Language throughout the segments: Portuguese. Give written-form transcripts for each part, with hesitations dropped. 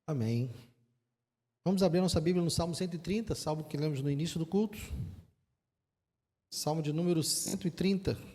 Amém. Vamos abrir nossa Bíblia no Salmo 130, salmo que lemos no início do culto. Salmo de número 130.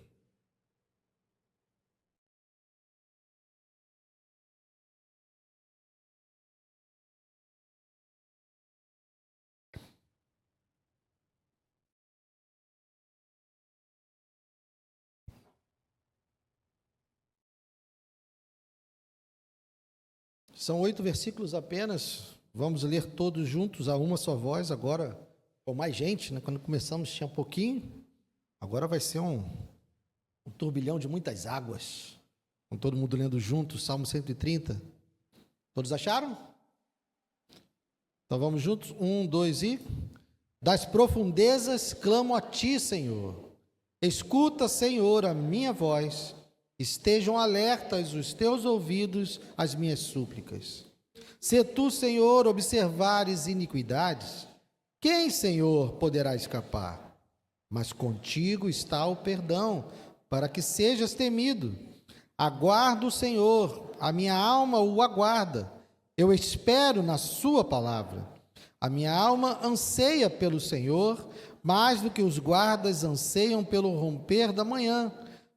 São 8 versículos apenas. Vamos ler todos juntos a uma só voz. Agora, com mais gente, né? Quando começamos tinha pouquinho. Agora vai ser um turbilhão de muitas águas. Com todo mundo lendo juntos, Salmo 130. Todos acharam? Então vamos juntos. 1, 2 e... Das profundezas clamo a ti, Senhor. Escuta, Senhor, a minha voz. Estejam alertas os teus ouvidos às minhas súplicas. Se tu, Senhor, observares iniquidades, quem, Senhor, poderá escapar? Mas contigo está o perdão, para que sejas temido. Aguardo o Senhor, a minha alma o aguarda. Eu espero na sua palavra. A minha alma anseia pelo Senhor, mais do que os guardas anseiam pelo romper da manhã,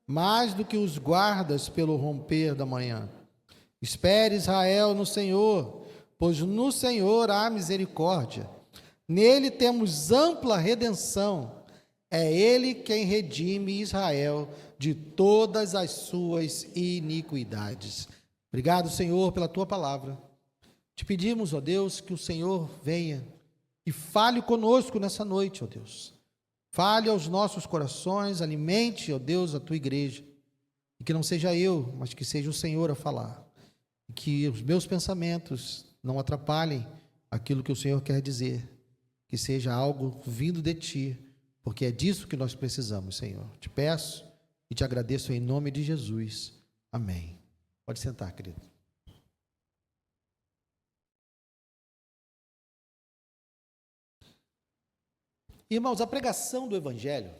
mais do que os guardas pelo romper da manhã. Espere, Israel, no Senhor, pois no Senhor há misericórdia. Nele temos ampla redenção. É Ele quem redime Israel de todas as suas iniquidades. Obrigado, Senhor, pela tua palavra. Te pedimos, ó Deus, que o Senhor venha e fale conosco nessa noite, ó Deus. Fale aos nossos corações, alimente, ó Deus, a tua igreja. E que não seja eu, mas que seja o Senhor a falar. E que os meus pensamentos não atrapalhem aquilo que o Senhor quer dizer. Que seja algo vindo de ti, porque é disso que nós precisamos, Senhor. Te peço e te agradeço em nome de Jesus. Amém. Pode sentar, querido. Irmãos, a pregação do Evangelho,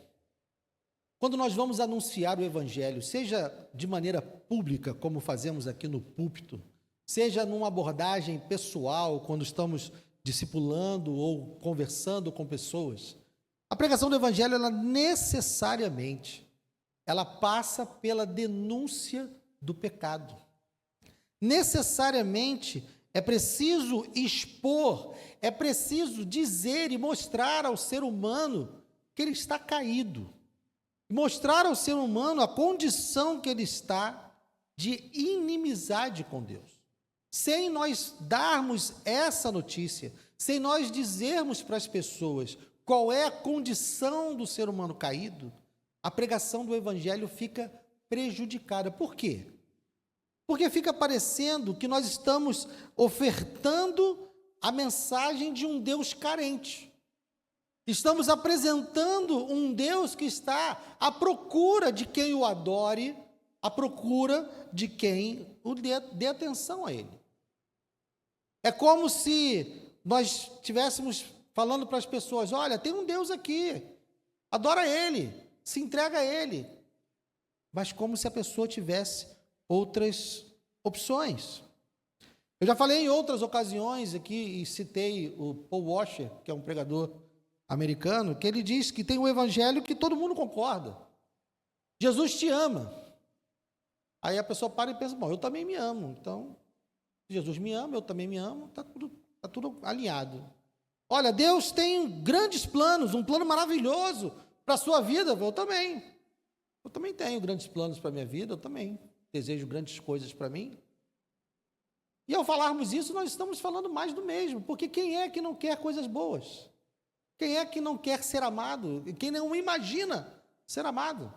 quando nós vamos anunciar o Evangelho, seja de maneira pública, como fazemos aqui no púlpito, seja numa abordagem pessoal, quando estamos discipulando ou conversando com pessoas, a pregação do Evangelho, ela necessariamente, ela passa pela denúncia do pecado. Necessariamente, é preciso expor, é preciso dizer e mostrar ao ser humano que ele está caído. Mostrar ao ser humano a condição que ele está de inimizade com Deus. Sem nós darmos essa notícia, sem nós dizermos para as pessoas qual é a condição do ser humano caído, a pregação do Evangelho fica prejudicada. Por quê? Porque fica parecendo que nós estamos ofertando a mensagem de um Deus carente. Estamos apresentando um Deus que está à procura de quem o adore, à procura de quem dê atenção a Ele. É como se nós estivéssemos falando para as pessoas, olha, tem um Deus aqui, adora Ele, se entrega a Ele. Mas como se a pessoa tivesse outras opções. Eu já falei em outras ocasiões aqui e citei o Paul Washer, que é um pregador americano, que ele diz que tem um evangelho que todo mundo concorda. Jesus te ama. Aí a pessoa para e pensa, bom, eu também me amo, então Jesus me ama, eu também me amo, está tudo alinhado. Olha, Deus tem grandes planos, um plano maravilhoso para a sua vida, eu também tenho grandes planos para a minha vida, eu também desejo grandes coisas para mim. E ao falarmos isso, nós estamos falando mais do mesmo, porque quem é que não quer coisas boas? Quem é que não quer ser amado? Quem não imagina ser amado?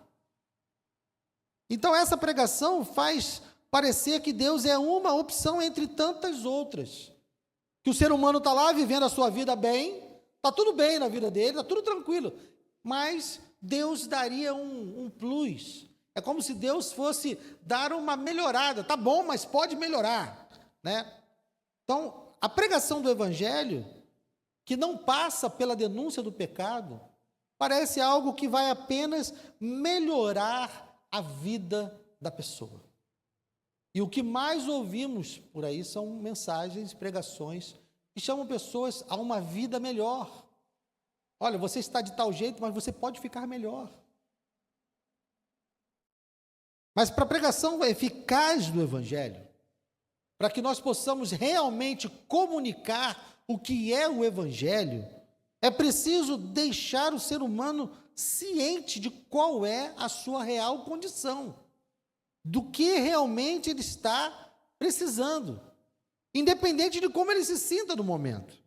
Então essa pregação faz parecer que Deus é uma opção entre tantas outras. Que o ser humano está lá vivendo a sua vida bem, está tudo bem na vida dele, está tudo tranquilo, mas Deus daria um plus. É como se Deus fosse dar uma melhorada. Tá bom, mas pode melhorar, né? Então, a pregação do Evangelho, que não passa pela denúncia do pecado, parece algo que vai apenas melhorar a vida da pessoa. E o que mais ouvimos por aí são mensagens, pregações, que chamam pessoas a uma vida melhor. Olha, você está de tal jeito, mas você pode ficar melhor. Mas para a pregação eficaz do Evangelho, para que nós possamos realmente comunicar o que é o Evangelho, é preciso deixar o ser humano ciente de qual é a sua real condição, do que realmente ele está precisando, independente de como ele se sinta no momento.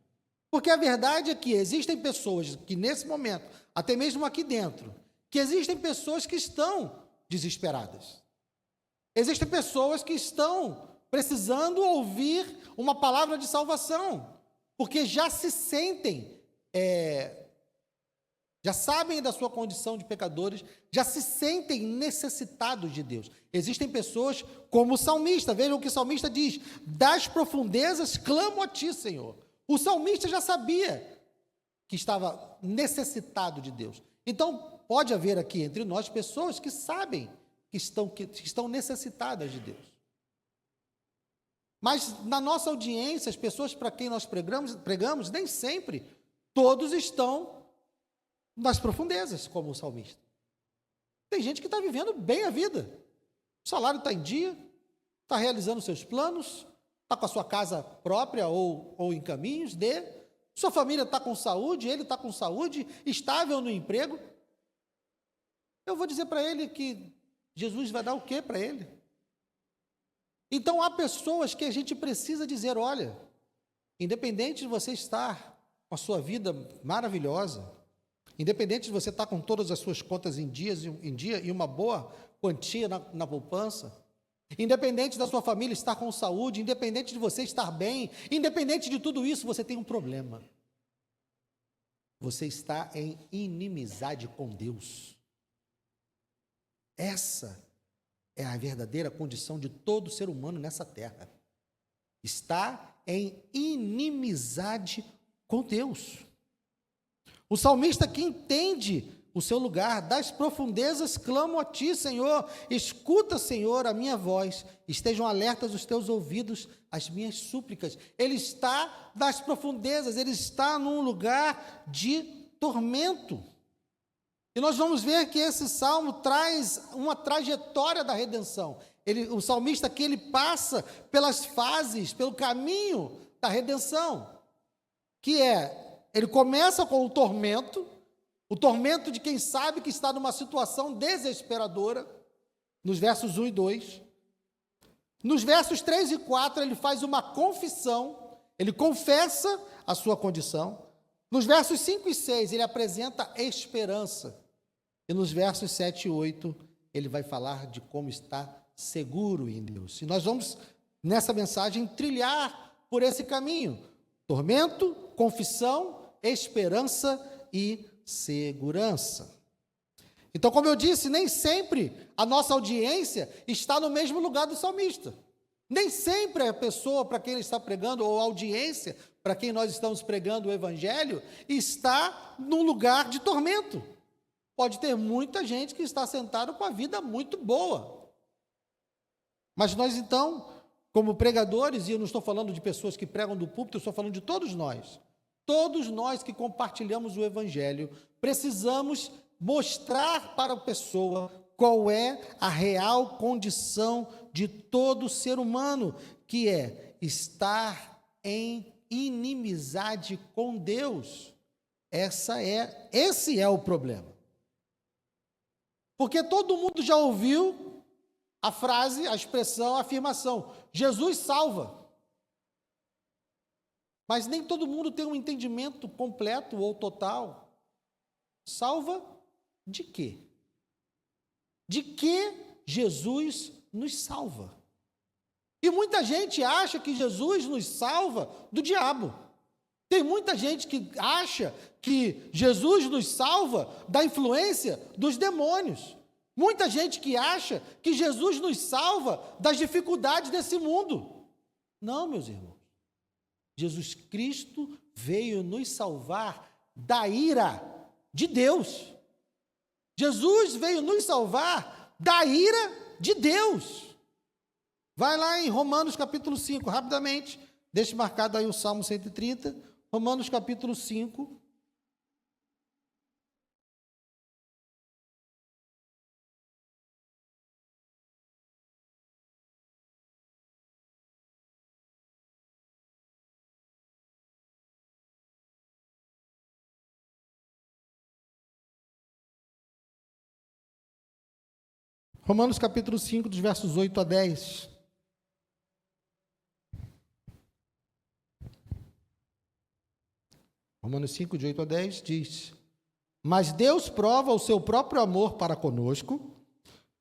Porque a verdade é que existem pessoas que nesse momento, até mesmo aqui dentro, que existem pessoas que estão desesperadas. Existem pessoas que estão precisando ouvir uma palavra de salvação, porque já se sentem, já sabem da sua condição de pecadores, já se sentem necessitados de Deus. Existem pessoas como o salmista, vejam o que o salmista diz: das profundezas clamo a ti, Senhor. O salmista já sabia que estava necessitado de Deus. Então, pode haver aqui entre nós pessoas que sabem que estão necessitadas de Deus. Mas na nossa audiência, as pessoas para quem nós pregamos, nem sempre todos estão nas profundezas, como o salmista. Tem gente que está vivendo bem a vida. O salário está em dia, está realizando seus planos, está com a sua casa própria ou em caminhos de, sua família está com saúde, ele está com saúde, estável no emprego. Eu vou dizer para ele que Jesus vai dar o quê para ele? Então há pessoas que a gente precisa dizer: olha, independente de você estar com a sua vida maravilhosa, independente de você estar com todas as suas contas em dia e uma boa quantia na poupança, independente da sua família estar com saúde, independente de você estar bem, independente de tudo isso, você tem um problema. Você está em inimizade com Deus. Essa é a verdadeira condição de todo ser humano nessa terra. Está em inimizade com Deus. O salmista que entende o seu lugar, das profundezas clamo a ti, Senhor. Escuta, Senhor, a minha voz. Estejam alertas os teus ouvidos às minhas súplicas. Ele está nas profundezas, ele está num lugar de tormento. E nós vamos ver que esse salmo traz uma trajetória da redenção. O salmista aqui, ele passa pelas fases, pelo caminho da redenção, que ele começa com o tormento de quem sabe que está numa situação desesperadora, nos versos 1 e 2. Nos versos 3 e 4, ele faz uma confissão, ele confessa a sua condição. Nos versos 5 e 6, ele apresenta esperança. E nos versos 7 e 8, ele vai falar de como está seguro em Deus. E nós vamos, nessa mensagem, trilhar por esse caminho: tormento, confissão, esperança e segurança. Então, como eu disse, nem sempre a nossa audiência está no mesmo lugar do salmista. Nem sempre a pessoa para quem ele está pregando, ou a audiência para quem nós estamos pregando o Evangelho, está num lugar de tormento. Pode ter muita gente que está sentada com a vida muito boa. Mas nós, então, como pregadores, e eu não estou falando de pessoas que pregam do púlpito, eu estou falando de todos nós que compartilhamos o Evangelho, precisamos mostrar para a pessoa qual é a real condição de todo ser humano, que é estar em inimizade com Deus. Esse é o problema. Porque todo mundo já ouviu a frase, a expressão, a afirmação: Jesus salva. Mas nem todo mundo tem um entendimento completo ou total. Salva de quê? De que Jesus nos salva? E muita gente acha que Jesus nos salva do diabo. Tem muita gente que acha que Jesus nos salva da influência dos demônios. Muita gente que acha que Jesus nos salva das dificuldades desse mundo. Não, meus irmãos. Jesus Cristo veio nos salvar da ira de Deus. Jesus veio nos salvar da ira de Deus. Vai lá em Romanos capítulo 5, rapidamente. Deixe marcado aí o Salmo 130. Romanos capítulo 5. Romanos capítulo 5, dos versos 8 a 10. Romanos 5, de 8 a 10, diz: Mas Deus prova o seu próprio amor para conosco,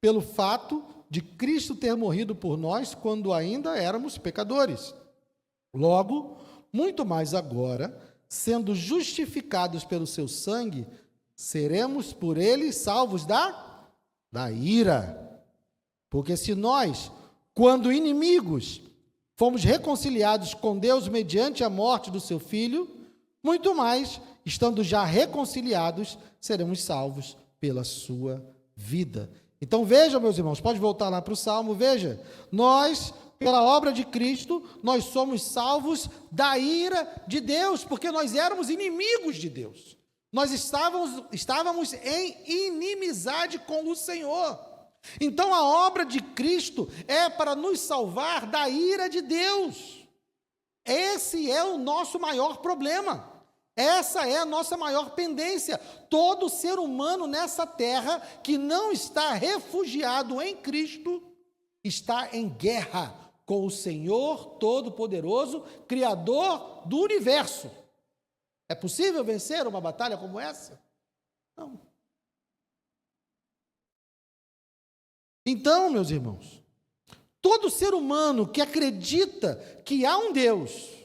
pelo fato de Cristo ter morrido por nós quando ainda éramos pecadores. Logo, muito mais agora, sendo justificados pelo seu sangue, seremos por ele salvos da ira. Porque se nós, quando inimigos, fomos reconciliados com Deus mediante a morte do seu Filho, muito mais, estando já reconciliados, seremos salvos pela sua vida. Então veja, meus irmãos, pode voltar lá para o Salmo, veja, nós, pela obra de Cristo, nós somos salvos da ira de Deus, porque nós éramos inimigos de Deus. Nós estávamos em inimizade com o Senhor. Então a obra de Cristo é para nos salvar da ira de Deus. Esse é o nosso maior problema. Essa é a nossa maior pendência. Todo ser humano nessa terra que não está refugiado em Cristo está em guerra com o Senhor Todo-Poderoso, Criador do universo. É possível vencer uma batalha como essa? Não. Então, meus irmãos, todo ser humano que acredita que há um Deus,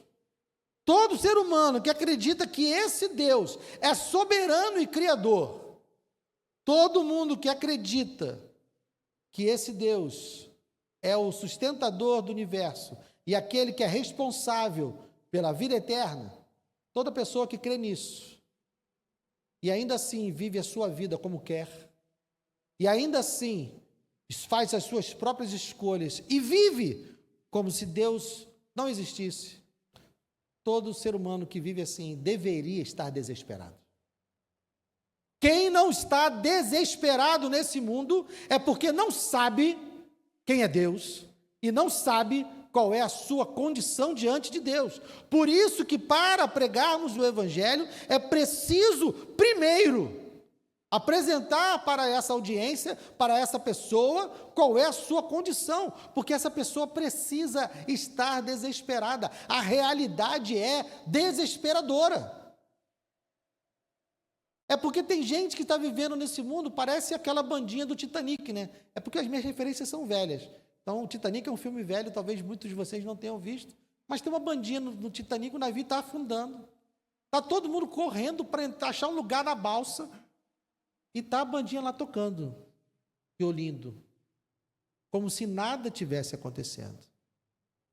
todo ser humano que acredita que esse Deus é soberano e criador, todo mundo que acredita que esse Deus é o sustentador do universo e aquele que é responsável pela vida eterna, toda pessoa que crê nisso e ainda assim vive a sua vida como quer, e ainda assim faz as suas próprias escolhas e vive como se Deus não existisse, todo ser humano que vive assim deveria estar desesperado. Quem não está desesperado nesse mundo é porque não sabe quem é Deus e não sabe qual é a sua condição diante de Deus. Por isso que para pregarmos o Evangelho é preciso, primeiro, apresentar para essa audiência, para essa pessoa, qual é a sua condição, porque essa pessoa precisa estar desesperada. A realidade é desesperadora. É porque tem gente que está vivendo nesse mundo, parece aquela bandinha do Titanic, né? É porque as minhas referências são velhas. Então, o Titanic é um filme velho, talvez muitos de vocês não tenham visto, mas tem uma bandinha no Titanic, o navio está afundando. Está todo mundo correndo para achar um lugar na balsa, e está a bandinha lá tocando, violino, como se nada tivesse acontecendo.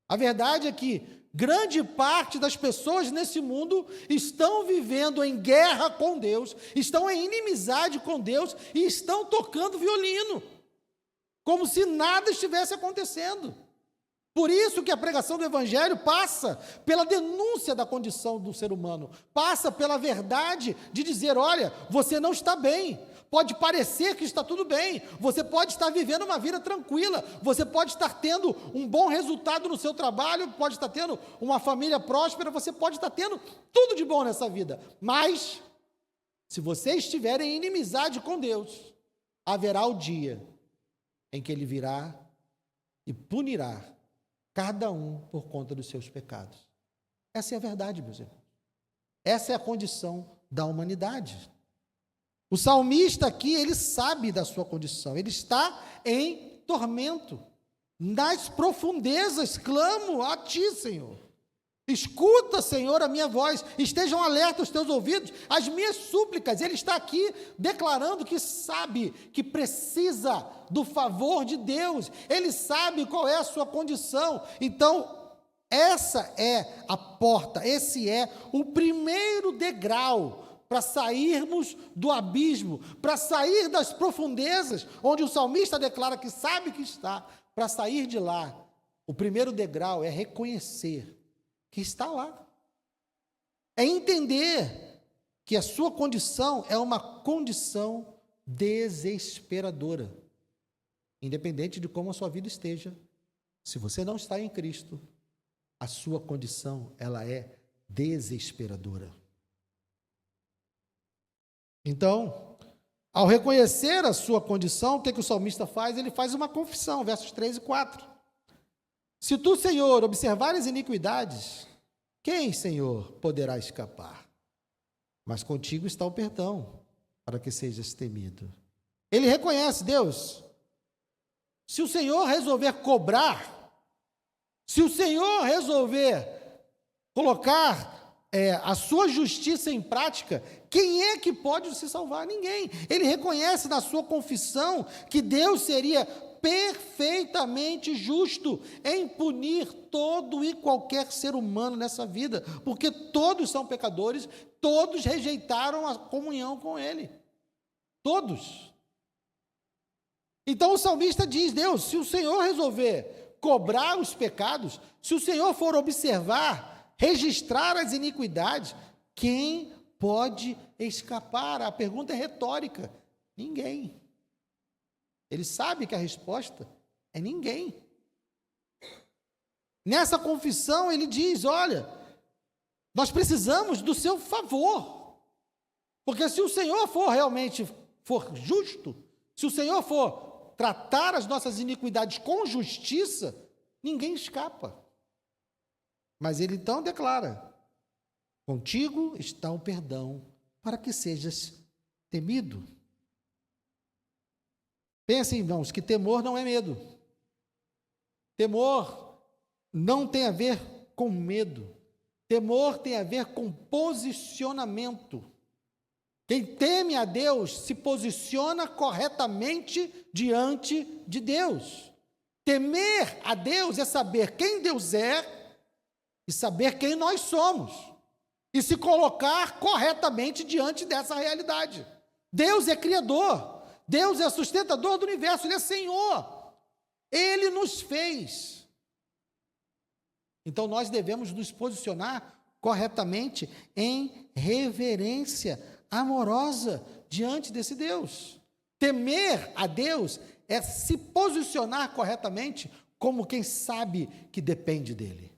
A verdade é que grande parte das pessoas nesse mundo estão vivendo em guerra com Deus, estão em inimizade com Deus e estão tocando violino, como se nada estivesse acontecendo. Por isso que a pregação do Evangelho passa pela denúncia da condição do ser humano, passa pela verdade de dizer, olha, você não está bem. Pode parecer que está tudo bem, você pode estar vivendo uma vida tranquila, você pode estar tendo um bom resultado no seu trabalho, pode estar tendo uma família próspera, você pode estar tendo tudo de bom nessa vida, mas se você estiver em inimizade com Deus, haverá o dia em que Ele virá e punirá cada um por conta dos seus pecados. Essa é a verdade, meus irmãos. Essa é a condição da humanidade. O salmista aqui, ele sabe da sua condição, ele está em tormento. Nas profundezas clamo a ti, Senhor. Escuta, Senhor, a minha voz, estejam alertas os teus ouvidos, as minhas súplicas. Ele está aqui declarando que sabe que precisa do favor de Deus, ele sabe qual é a sua condição. Então, essa é a porta, esse é o primeiro degrau para sairmos do abismo, para sair das profundezas, onde o salmista declara que sabe que está, para sair de lá O primeiro degrau é reconhecer que está lá. É entender que a sua condição é uma condição desesperadora. Independente de como a sua vida esteja, se você não está em Cristo, a sua condição, ela é desesperadora. Então, ao reconhecer a sua condição, o que o salmista faz? Ele faz uma confissão, versos 3 e 4. Se tu, Senhor, observares iniquidades, quem, Senhor, poderá escapar? Mas contigo está o perdão, para que sejas temido. Ele reconhece, Deus, se o Senhor resolver cobrar, se o Senhor resolver colocar a sua justiça em prática, quem é que pode se salvar? Ninguém. Ele reconhece na sua confissão que Deus seria perfeitamente justo em punir todo e qualquer ser humano nessa vida, porque todos são pecadores, todos rejeitaram a comunhão com Ele. Todos. Então o salmista diz, Deus, se o Senhor resolver cobrar os pecados, se o Senhor for observar, registrar as iniquidades, quem pode escapar? A pergunta é retórica. Ninguém. Ele sabe que a resposta é ninguém. Nessa confissão ele diz, olha, nós precisamos do seu favor, porque se o Senhor for justo, se o Senhor for tratar as nossas iniquidades com justiça, ninguém escapa. Mas ele então declara, contigo está o perdão, para que sejas temido. Pensem, irmãos, que temor não é medo. Temor não tem a ver com medo. Temor tem a ver com posicionamento. Quem teme a Deus se posiciona corretamente diante de Deus. Temer a Deus é saber quem Deus é e saber quem nós somos. E se colocar corretamente diante dessa realidade. Deus é criador. Deus é sustentador do universo, Ele é Senhor. Ele nos fez. Então nós devemos nos posicionar corretamente em reverência amorosa diante desse Deus. Temer a Deus é se posicionar corretamente como quem sabe que depende dEle.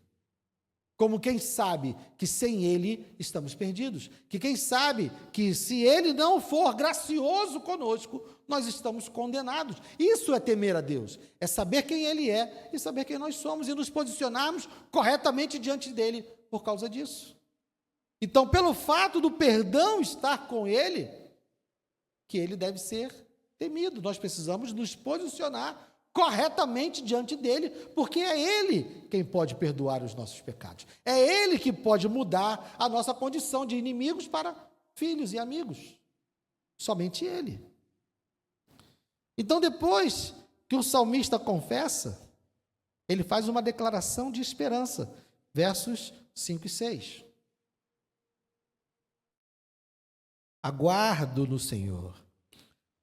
Como quem sabe que sem Ele estamos perdidos. Que quem sabe que se Ele não for gracioso conosco, nós estamos condenados. Isso é temer a Deus. É saber quem Ele é e saber quem nós somos e nos posicionarmos corretamente diante dEle por causa disso. Então, pelo fato do perdão estar com Ele, que Ele deve ser temido. Nós precisamos nos posicionar corretamente diante dele, porque é Ele quem pode perdoar os nossos pecados. É Ele que pode mudar a nossa condição de inimigos para filhos e amigos. Somente Ele. Então, depois que o salmista confessa, ele faz uma declaração de esperança. Versos 5 e 6. Aguardo no Senhor.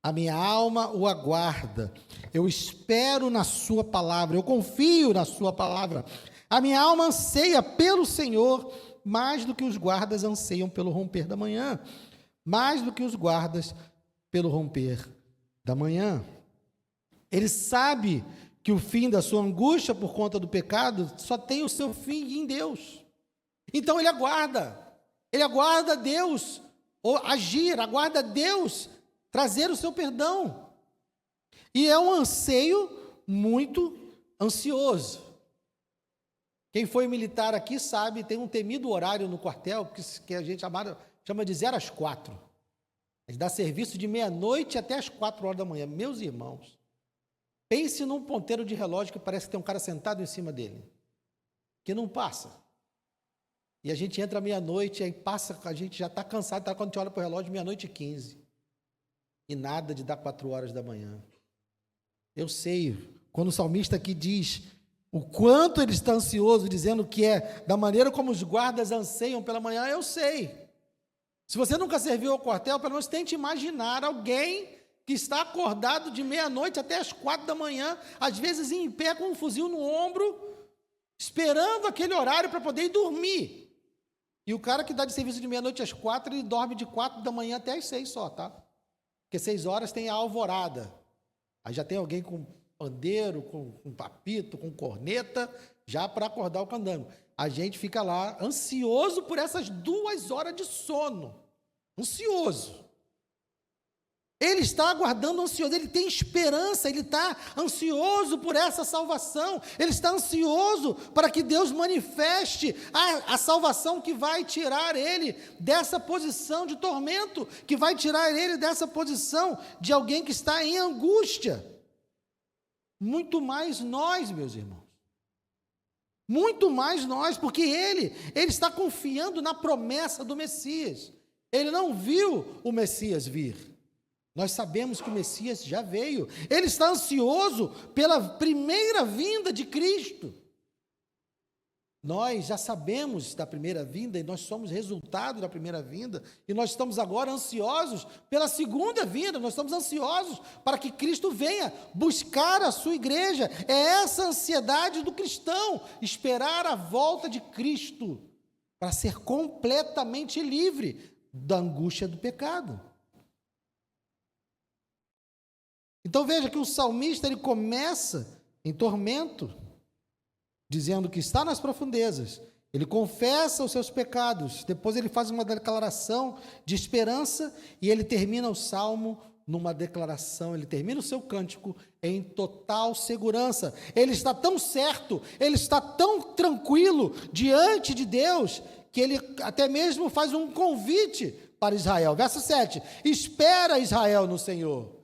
A minha alma o aguarda, eu espero na sua palavra, eu confio na sua palavra. A minha alma anseia pelo Senhor, mais do que os guardas anseiam pelo romper da manhã. Mais do que os guardas pelo romper da manhã. Ele sabe que o fim da sua angústia por conta do pecado só tem o seu fim em Deus. Então ele aguarda Deus agir, aguarda Deus trazer o seu perdão. E é um anseio muito ansioso. Quem foi militar aqui sabe, tem um temido horário no quartel, que a gente chama de 0 às 4. A gente dá serviço de meia-noite até às 4 horas da manhã. Meus irmãos, pense num ponteiro de relógio que parece que tem um cara sentado em cima dele, que não passa. E a gente entra meia-noite, aí passa, a gente já está cansado, tá, quando a gente olha para o relógio, 00:15. E nada de dar 4 horas da manhã. Eu sei, quando o salmista aqui diz o quanto ele está ansioso, dizendo que é da maneira como os guardas anseiam pela manhã, eu sei. Se você nunca serviu ao quartel, pelo menos tente imaginar alguém que está acordado de meia-noite até as 4 da manhã, às vezes em pé com um fuzil no ombro, esperando aquele horário para poder ir dormir. E o cara que dá de serviço de meia-noite às 4, ele dorme de 4 da manhã até às 6 só, tá? Porque 6 horas tem a alvorada. Aí já tem alguém com pandeiro, com papito, com corneta, já para acordar o candango. A gente fica lá ansioso por essas 2 horas de sono. Ansioso. Ele está aguardando ansioso, ele tem esperança, ele está ansioso por essa salvação, ele está ansioso para que Deus manifeste a salvação que vai tirar ele dessa posição de tormento, que vai tirar ele dessa posição de alguém que está em angústia. Muito mais nós, meus irmãos. Muito mais nós, porque ele está confiando na promessa do Messias. Ele não viu o Messias vir. Nós sabemos que o Messias já veio. Ele está ansioso pela primeira vinda de Cristo. Nós já sabemos da primeira vinda e nós somos resultado da primeira vinda. E nós estamos agora ansiosos pela segunda vinda. Nós estamos ansiosos para que Cristo venha buscar a sua igreja. É essa a ansiedade do cristão, esperar a volta de Cristo para ser completamente livre da angústia do pecado. Então veja que o salmista ele começa em tormento, dizendo que está nas profundezas. Ele confessa os seus pecados, depois ele faz uma declaração de esperança e ele termina o salmo numa declaração, ele termina o seu cântico em total segurança. Ele está tão certo, ele está tão tranquilo diante de Deus, que ele até mesmo faz um convite para Israel. Verso 7, espera Israel no Senhor.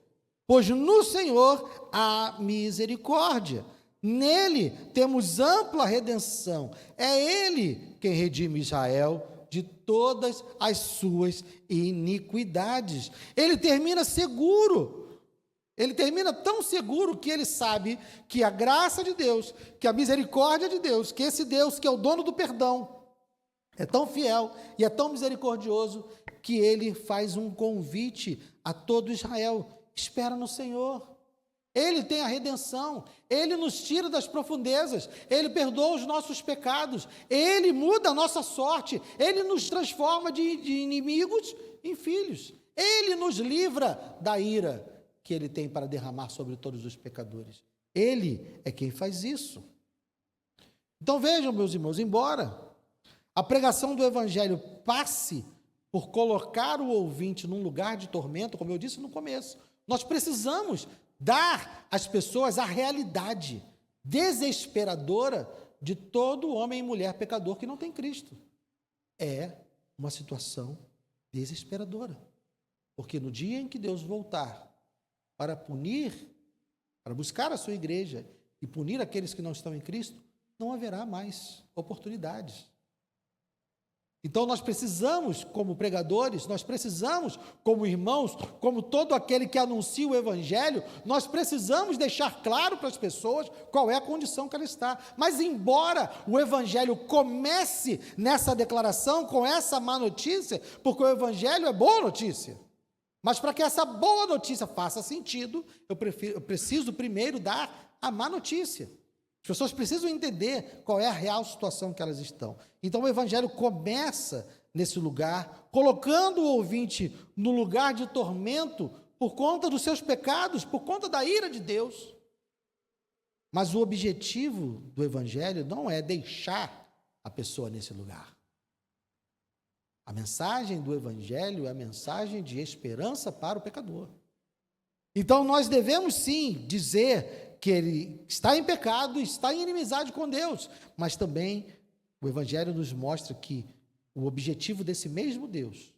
Pois no Senhor há misericórdia, nele temos ampla redenção, é Ele quem redime Israel de todas as suas iniquidades. Ele termina seguro, ele termina tão seguro que ele sabe que a graça de Deus, que a misericórdia de Deus, que esse Deus que é o dono do perdão, é tão fiel e é tão misericordioso, que ele faz um convite a todo Israel. Espera no Senhor, Ele tem a redenção, Ele nos tira das profundezas, Ele perdoa os nossos pecados, Ele muda a nossa sorte, Ele nos transforma de inimigos em filhos, Ele nos livra da ira que Ele tem para derramar sobre todos os pecadores. Ele é quem faz isso. Então vejam, meus irmãos, embora a pregação do Evangelho passe por colocar o ouvinte num lugar de tormento, como eu disse no começo, nós precisamos dar às pessoas a realidade desesperadora de todo homem e mulher pecador que não tem Cristo. É uma situação desesperadora. Porque no dia em que Deus voltar para punir, para buscar a sua igreja e punir aqueles que não estão em Cristo, não haverá mais oportunidades. Então nós precisamos, como pregadores, nós precisamos, como irmãos, como todo aquele que anuncia o Evangelho, nós precisamos deixar claro para as pessoas qual é a condição que ela está. Mas embora o Evangelho comece nessa declaração, com essa má notícia, porque o Evangelho é boa notícia, mas para que essa boa notícia faça sentido, eu preciso primeiro dar a má notícia. As pessoas precisam entender qual é a real situação que elas estão. Então o Evangelho começa nesse lugar, colocando o ouvinte no lugar de tormento por conta dos seus pecados, por conta da ira de Deus. Mas o objetivo do Evangelho não é deixar a pessoa nesse lugar. A mensagem do Evangelho é a mensagem de esperança para o pecador. Então nós devemos sim dizer que ele está em pecado, está em inimizade com Deus, mas também o Evangelho nos mostra que o objetivo desse mesmo Deus,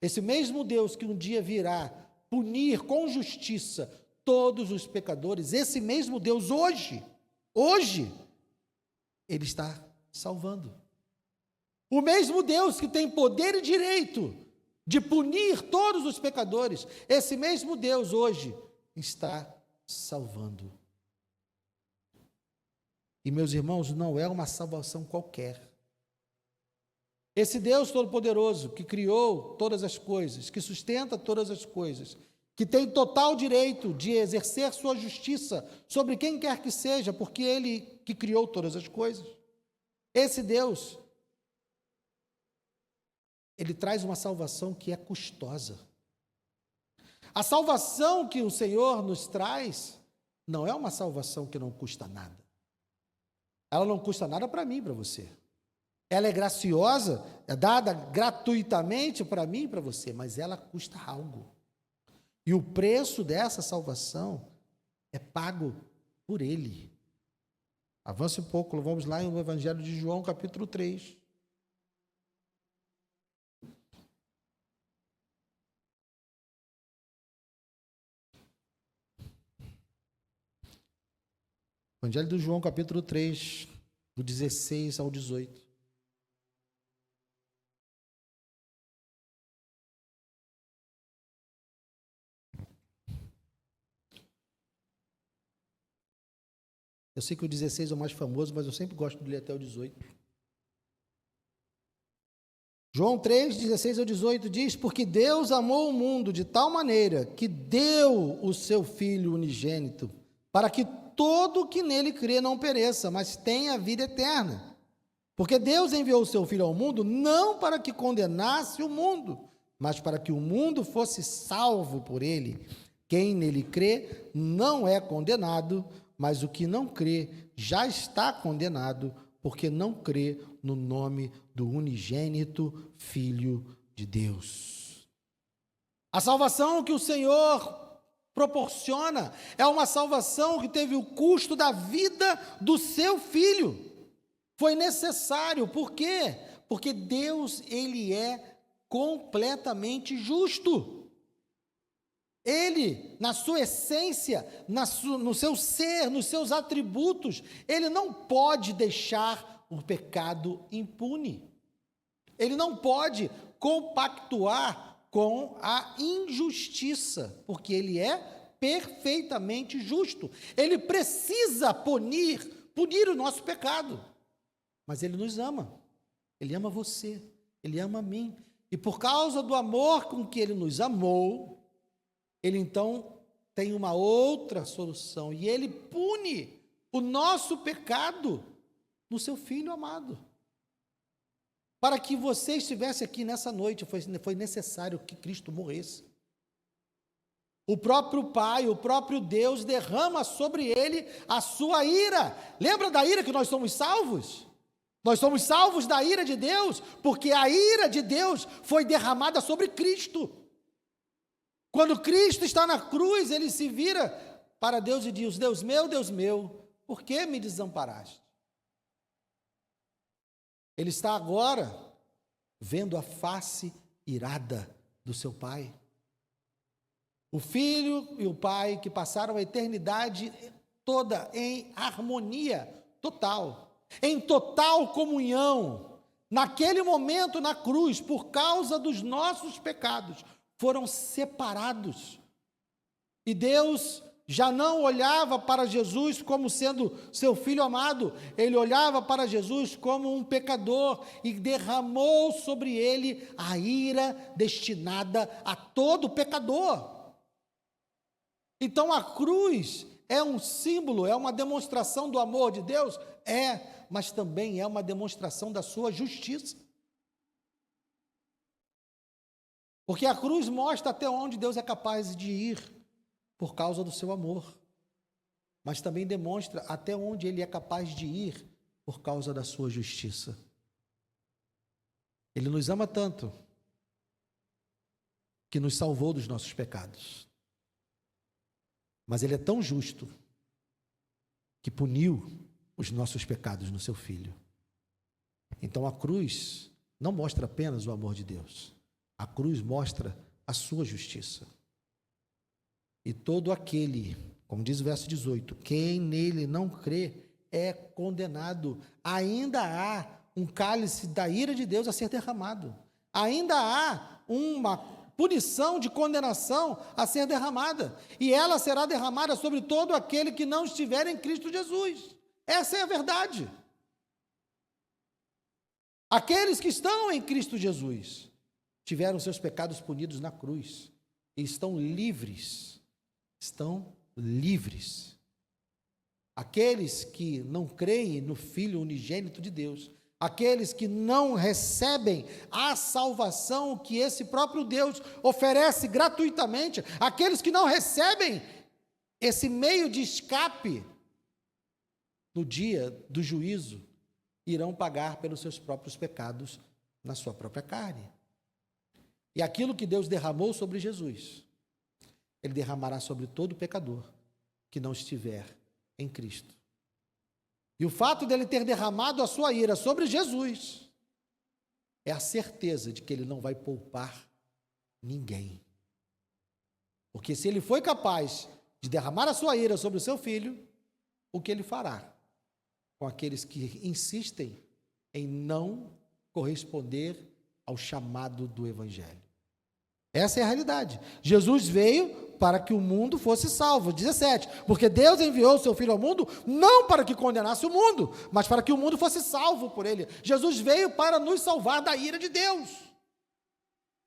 esse mesmo Deus que um dia virá punir com justiça todos os pecadores, esse mesmo Deus hoje, ele está salvando. O mesmo Deus que tem poder e direito de punir todos os pecadores, esse mesmo Deus hoje está salvando. E, meus irmãos, não é uma salvação qualquer. Esse Deus Todo-Poderoso, que criou todas as coisas, que sustenta todas as coisas, que tem total direito de exercer sua justiça sobre quem quer que seja, porque Ele que criou todas as coisas. Esse Deus, ele traz uma salvação que é custosa. A salvação que o Senhor nos traz não é uma salvação que não custa nada. Ela não custa nada para mim e para você. Ela é graciosa, é dada gratuitamente para mim e para você, mas ela custa algo. E o preço dessa salvação é pago por Ele. Avance um pouco, vamos lá no Evangelho de João, capítulo 3. Evangelho de João, capítulo 3, do 16 ao 18. Eu sei que o 16 é o mais famoso, mas eu sempre gosto de ler até o 18. João 3, 16 ao 18 diz: porque Deus amou o mundo de tal maneira que deu o seu Filho unigênito, para que todo que nele crê não pereça, mas tenha a vida eterna. Porque Deus enviou o seu Filho ao mundo não para que condenasse o mundo, mas para que o mundo fosse salvo por ele. Quem nele crê não é condenado, mas o que não crê já está condenado, porque não crê no nome do unigênito Filho de Deus. A salvação que o Senhor proporciona é uma salvação que teve o custo da vida do seu Filho. Foi necessário, por quê? Porque Deus, ele é completamente justo. Ele, na sua essência, no seu ser, nos seus atributos, ele não pode deixar o pecado impune. Ele não pode compactuar com a injustiça, porque ele é perfeitamente justo. Ele precisa punir o nosso pecado. Mas ele nos ama. Ele ama você, ele ama a mim. E por causa do amor com que ele nos amou, ele então tem uma outra solução, e ele pune o nosso pecado no seu Filho amado. Para que você estivesse aqui nessa noite, foi necessário que Cristo morresse. O próprio Pai, o próprio Deus derrama sobre ele a sua ira. Lembra da ira que nós somos salvos? Nós somos salvos da ira de Deus, porque a ira de Deus foi derramada sobre Cristo. Quando Cristo está na cruz, ele se vira para Deus e diz: Deus meu, por que me desamparaste? Ele está agora vendo a face irada do seu Pai. O Filho e o Pai que passaram a eternidade toda em harmonia total, em total comunhão, naquele momento na cruz, por causa dos nossos pecados, foram separados. E Deus já não olhava para Jesus como sendo seu Filho amado, ele olhava para Jesus como um pecador e derramou sobre ele a ira destinada a todo pecador. Então a cruz é um símbolo, é uma demonstração do amor de Deus? É, mas também é uma demonstração da sua justiça. Porque a cruz mostra até onde Deus é capaz de ir por causa do seu amor, mas também demonstra até onde Ele é capaz de ir por causa da sua justiça. Ele nos ama tanto que nos salvou dos nossos pecados, mas Ele é tão justo que puniu os nossos pecados no seu Filho. Então a cruz não mostra apenas o amor de Deus, a cruz mostra a sua justiça. E todo aquele, como diz o verso 18, quem nele não crê é condenado. Ainda há um cálice da ira de Deus a ser derramado. Ainda há uma punição de condenação a ser derramada. E ela será derramada sobre todo aquele que não estiver em Cristo Jesus. Essa é a verdade. Aqueles que estão em Cristo Jesus tiveram seus pecados punidos na cruz e estão livres. Estão livres. aqueles que não creem no Filho unigênito de Deus, aqueles que não recebem a salvação que esse próprio Deus oferece gratuitamente, aqueles que não recebem esse meio de escape no dia do juízo, irão pagar pelos seus próprios pecados na sua própria carne. E aquilo que Deus derramou sobre Jesus, Ele derramará sobre todo pecador que não estiver em Cristo. E o fato dele ter derramado a sua ira sobre Jesus é a certeza de que ele não vai poupar ninguém. Porque se ele foi capaz de derramar a sua ira sobre o seu filho, o que ele fará com aqueles que insistem em não corresponder ao chamado do Evangelho? Essa é a realidade. Jesus veio para que o mundo fosse salvo. 17. Porque Deus enviou o seu Filho ao mundo, não para que condenasse o mundo, mas para que o mundo fosse salvo por ele. Jesus veio para nos salvar da ira de Deus.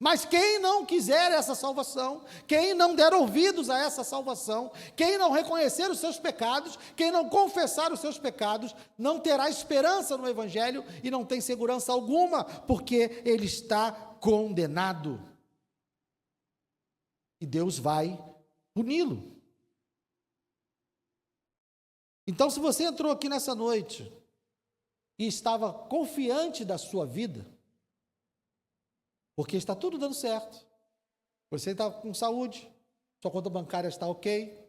Mas quem não quiser essa salvação, quem não der ouvidos a essa salvação, quem não reconhecer os seus pecados, quem não confessar os seus pecados, não terá esperança no Evangelho e não tem segurança alguma, porque ele está condenado. E Deus vai puni-lo. Então, se você entrou aqui nessa noite e estava confiante da sua vida, porque está tudo dando certo, você está com saúde, sua conta bancária está ok,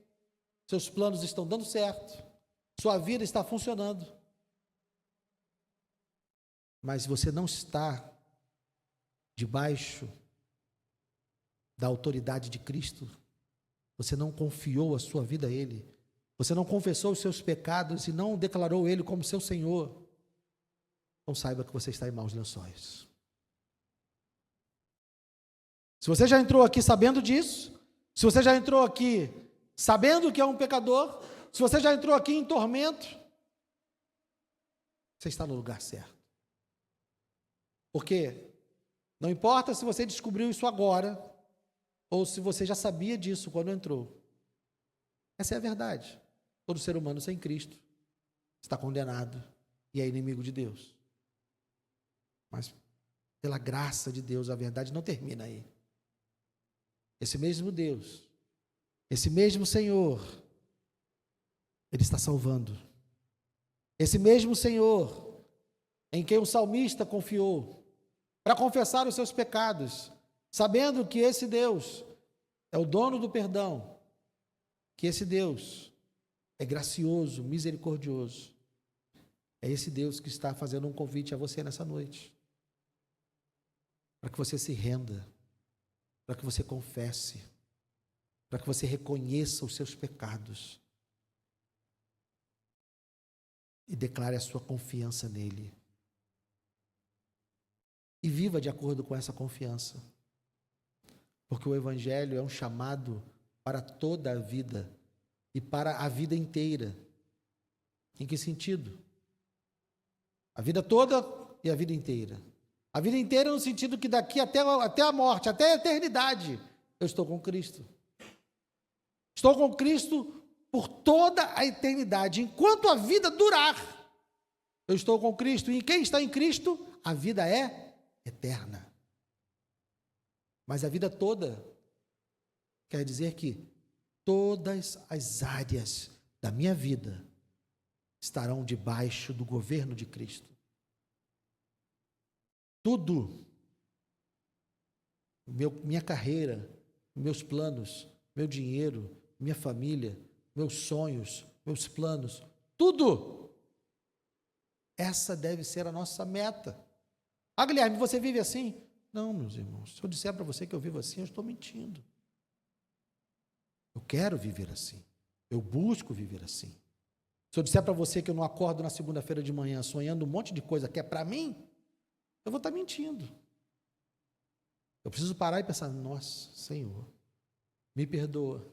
seus planos estão dando certo, sua vida está funcionando, mas você não está debaixo da autoridade de Cristo, você não confiou a sua vida a Ele, você não confessou os seus pecados e não declarou Ele como seu Senhor, então saiba que você está em maus lençóis. Se você já entrou aqui sabendo disso, se você já entrou aqui sabendo que é um pecador, se você já entrou aqui em tormento, você está no lugar certo. Porque não importa se você descobriu isso agora, ou se você já sabia disso quando entrou. Essa é a verdade. Todo ser humano sem Cristo está condenado e é inimigo de Deus. Mas, pela graça de Deus, a verdade não termina aí. Esse mesmo Deus, esse mesmo Senhor, Ele está salvando. Esse mesmo Senhor, em quem o salmista confiou, para confessar os seus pecados, sabendo que esse Deus é o dono do perdão, que esse Deus é gracioso, misericordioso. É esse Deus que está fazendo um convite a você nessa noite, para que você se renda, para que você confesse, para que você reconheça os seus pecados e declare a sua confiança nele. E viva de acordo com essa confiança. Porque o Evangelho é um chamado para toda a vida e para a vida inteira. Em que sentido? A vida toda e a vida inteira. A vida inteira no sentido que daqui até a morte, até a eternidade, eu estou com Cristo. Estou com Cristo por toda a eternidade. Enquanto a vida durar, eu estou com Cristo. E quem está em Cristo, a vida é eterna. Mas a vida toda quer dizer que todas as áreas da minha vida estarão debaixo do governo de Cristo. Tudo, minha carreira, meus planos, meu dinheiro, minha família, meus sonhos, meus planos, tudo. Essa deve ser a nossa meta. Ah, Guilherme, você vive assim? Não, meus irmãos, se eu disser para você que eu vivo assim, eu estou mentindo. Eu quero viver assim. Eu busco viver assim. Se eu disser para você que eu não acordo na segunda-feira de manhã sonhando um monte de coisa que é para mim, eu vou estar mentindo. Eu preciso parar e pensar, nossa, Senhor, me perdoa.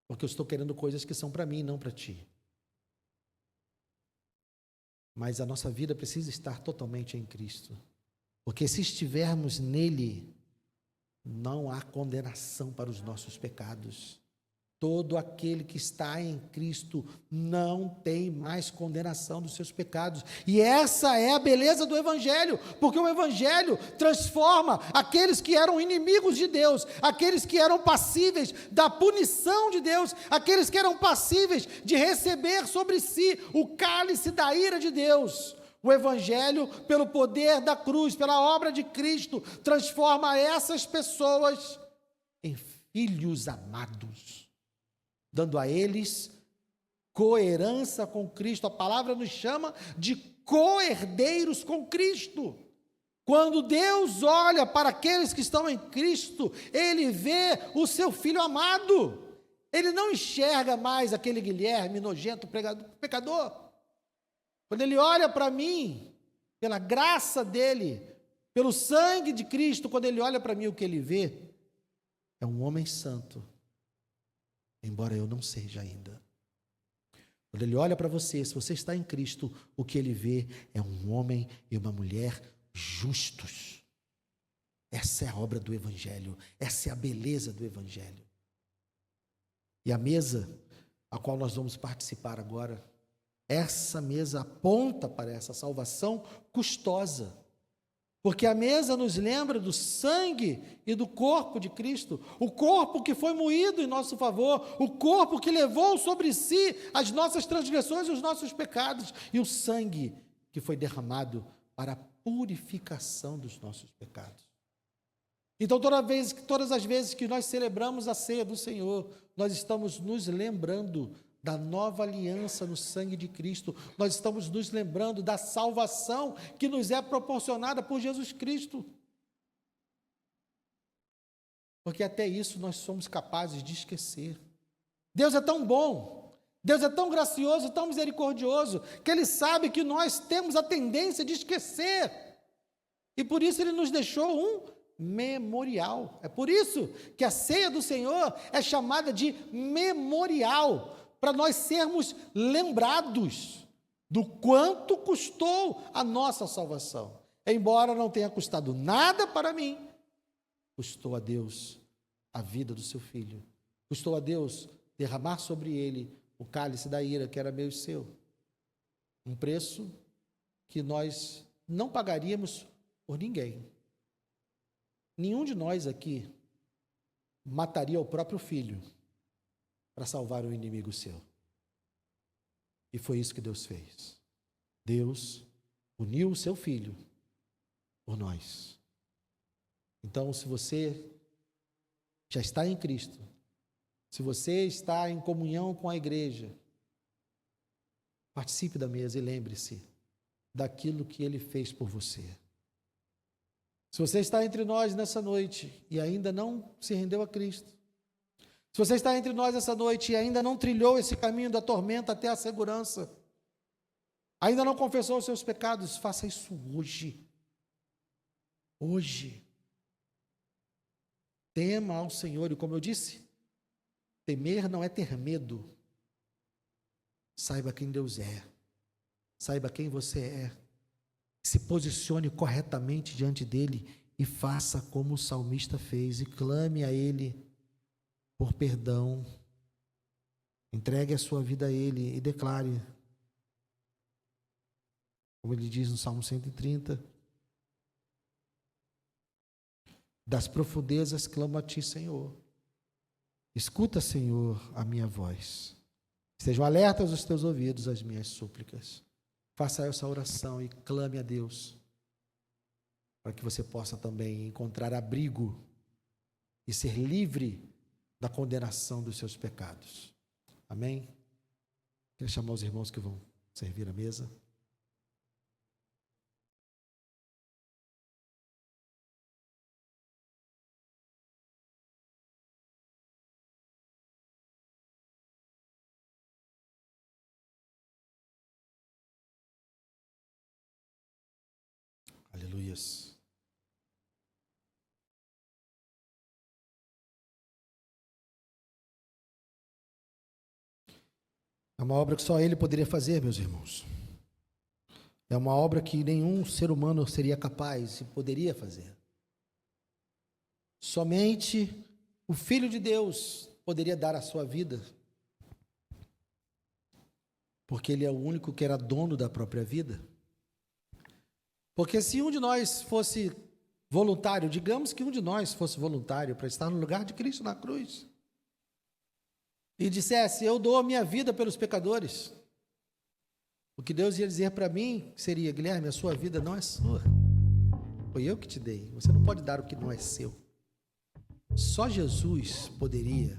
Porque eu estou querendo coisas que são para mim, não para ti. Mas a nossa vida precisa estar totalmente em Cristo. Porque se estivermos nele, não há condenação para os nossos pecados. Todo aquele que está em Cristo não tem mais condenação dos seus pecados. E essa é a beleza do Evangelho, porque o Evangelho transforma aqueles que eram inimigos de Deus, aqueles que eram passíveis da punição de Deus, aqueles que eram passíveis de receber sobre si o cálice da ira de Deus. O Evangelho, pelo poder da cruz, pela obra de Cristo, transforma essas pessoas em filhos amados, dando a eles coerência com Cristo. A palavra nos chama de co-herdeiros com Cristo. Quando Deus olha para aqueles que estão em Cristo, Ele vê o seu Filho amado. Ele não enxerga mais aquele Guilherme nojento, pecador. Quando Ele olha para mim, pela graça dEle, pelo sangue de Cristo, quando Ele olha para mim, o que Ele vê é um homem santo, embora eu não seja ainda. Quando Ele olha para você, se você está em Cristo, o que Ele vê é um homem e uma mulher justos. Essa é a obra do Evangelho, essa é a beleza do Evangelho. E a mesa a qual nós vamos participar agora, essa mesa aponta para essa salvação custosa. Porque a mesa nos lembra do sangue e do corpo de Cristo, o corpo que foi moído em nosso favor, o corpo que levou sobre si as nossas transgressões e os nossos pecados, e o sangue que foi derramado para a purificação dos nossos pecados. Então, todas as vezes que nós celebramos a ceia do Senhor, nós estamos nos lembrando da nova aliança no sangue de Cristo, nós estamos nos lembrando da salvação que nos é proporcionada por Jesus Cristo. Porque até isso nós somos capazes de esquecer. Deus é tão bom, Deus é tão gracioso, tão misericordioso, que Ele sabe que nós temos a tendência de esquecer. E por isso Ele nos deixou um memorial. É por isso que a ceia do Senhor é chamada de memorial, para nós sermos lembrados do quanto custou a nossa salvação. Embora não tenha custado nada para mim, custou a Deus a vida do seu Filho. Custou a Deus derramar sobre ele o cálice da ira, que era meu e seu. Um preço que nós não pagaríamos por ninguém. Nenhum de nós aqui mataria o próprio filho para salvar um inimigo seu. E foi isso que Deus fez. Deus uniu o seu Filho por nós. Então, se você já está em Cristo, se você está em comunhão com a igreja, participe da mesa e lembre-se daquilo que Ele fez por você. Se você está entre nós nessa noite e ainda não se rendeu a Cristo, se você está entre nós essa noite e ainda não trilhou esse caminho da tormenta até a segurança, ainda não confessou os seus pecados, faça isso hoje. Hoje. Tema ao Senhor, e como eu disse, temer não é ter medo. Saiba quem Deus é, saiba quem você é, se posicione corretamente diante dEle e faça como o salmista fez, e clame a Ele por perdão, entregue a sua vida a Ele e declare, como Ele diz no Salmo 130, das profundezas clamo a Ti, Senhor. Escuta, Senhor, a minha voz. Estejam alertas os Teus ouvidos às minhas súplicas. Faça essa oração e clame a Deus, para que você possa também encontrar abrigo e ser livre da condenação dos seus pecados. Amém? Queria chamar os irmãos que vão servir a mesa. Aleluias. É uma obra que só Ele poderia fazer, meus irmãos. É uma obra que nenhum ser humano seria capaz e poderia fazer. Somente o Filho de Deus poderia dar a sua vida, porque Ele é o único que era dono da própria vida. Porque se um de nós fosse voluntário, digamos que um de nós fosse voluntário para estar no lugar de Cristo na cruz, e dissesse, eu dou a minha vida pelos pecadores, o que Deus ia dizer para mim seria, Guilherme, a sua vida não é sua, foi eu que te dei, você não pode dar o que não é seu. Só Jesus poderia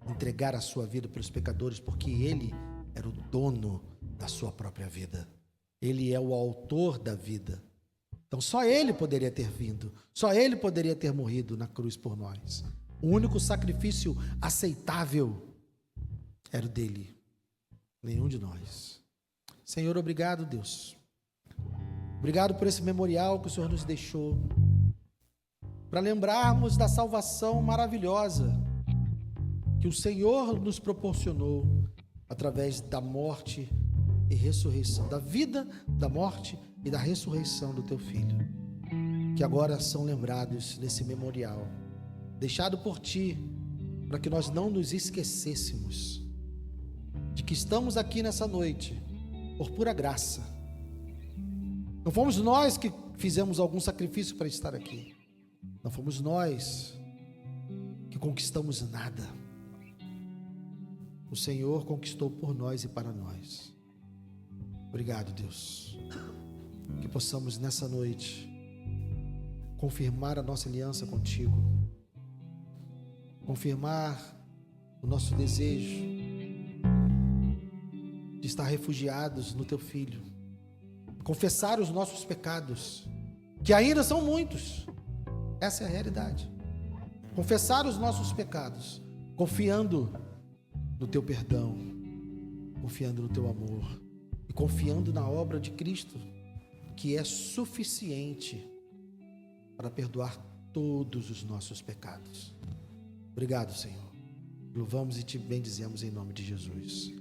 entregar a sua vida pelos pecadores, porque Ele era o dono da sua própria vida, Ele é o autor da vida. Então só Ele poderia ter vindo, só Ele poderia ter morrido na cruz por nós. O único sacrifício aceitável era o dele, nenhum de nós. Senhor, obrigado, Deus. Obrigado por esse memorial que o Senhor nos deixou, para lembrarmos da salvação maravilhosa que o Senhor nos proporcionou através da morte e ressurreição, da vida, da morte e da ressurreição do teu Filho, que agora são lembrados nesse memorial, deixado por ti, para que nós não nos esquecêssemos de que estamos aqui nessa noite por pura graça. Não fomos nós que fizemos algum sacrifício para estar aqui, não fomos nós que conquistamos nada, o Senhor conquistou por nós e para nós. Obrigado, Deus, que possamos nessa noite confirmar a nossa aliança contigo, confirmar o nosso desejo de estar refugiados no teu Filho, confessar os nossos pecados, que ainda são muitos, essa é a realidade, confessar os nossos pecados, confiando no teu perdão, confiando no teu amor, e confiando na obra de Cristo, que é suficiente para perdoar todos os nossos pecados. Obrigado, Senhor. Louvamos e te bendizemos em nome de Jesus.